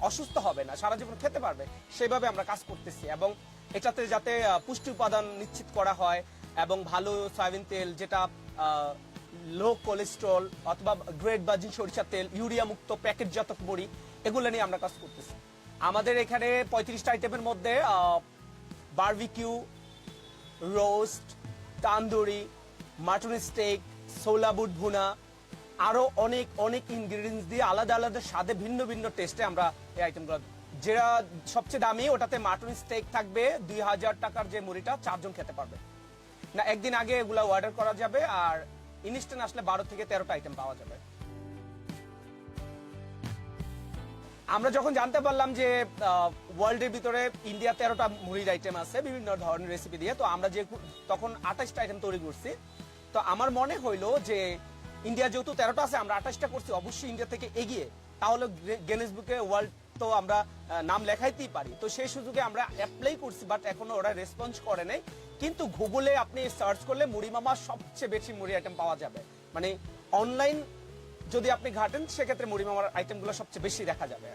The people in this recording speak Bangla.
অসুস্থ হবে না, সারা জীবন খেতে পারবে, সেইভাবে আমরা কাজ করতেছি। এবং এটাতে যাতে পুষ্টি উপাদান নিশ্চিত করা হয় এবং ভালো সয়াবিন তেল, যেটা লো কোলেস্ট্রল অথবা গ্রেড ভার্জিন সরিষার তেল, ইউরিয়া মুক্ত প্যাকেটজাত বড়ি, এগুলো নিয়ে আমরা কাজ করতেছি। আমাদের এখানে 35টা আইটেমের মধ্যে barbecue, roast, tandoori, mutton steak, সোলা বুট ভুনা, আরো অনেক অনেক ইনগ্রেডিয়েন্টস দিয়ে আলাদা আলাদা স্বাদে ভিন্ন ভিন্ন টেস্টে আমরা এই আইটেমগুলো, যেটা সবচেয়ে দামি ওটাতে মাটন স্টেক থাকবে 2000 টাকার, যে মুড়িটা 4 জন খেতে পারবে না। একদিন আগে এগুলা অর্ডার করা যাবে, আর ইনস্ট্যান্ট আসলে 12 থেকে 13টা আইটেম পাওয়া যাবে। আমরা যখন জানতে পারলাম যে ওয়ার্ল্ডের ভিতরে ইন্ডিয়া 13টা মুড়ির আইটেম আছে বিভিন্ন ধরনের রেসিপি দিয়ে, তো আমরা যে তখন 28টা আইটেম তৈরি করছি। তো আমার মনে হইলো যে ইন্ডিয়া যেহেতু 13টা আছে, আমরা 28টা করছি, অবশ্যই ইন্ডিয়া থেকে এগিয়ে, তাহলে গিনেস বুকে ওয়ার্ল্ড তো আমরা নাম লেখাইতেই পারি। তো সেই সুযোগে আমরা অ্যাপ্লাই করছি, বাট এখনো ওরা রেসপন্স করে নাই। কিন্তু গুগলে আপনি সার্চ করলে মুড়ি মামা সবচেয়ে বেশি মুড়ি আইটেম পাওয়া যাবে, মানে অনলাইন যদি আপনি ঘাটেন সেক্ষেত্রে মুড়ি মামার আইটেমগুলো সবচেয়ে বেশি দেখা যাবে।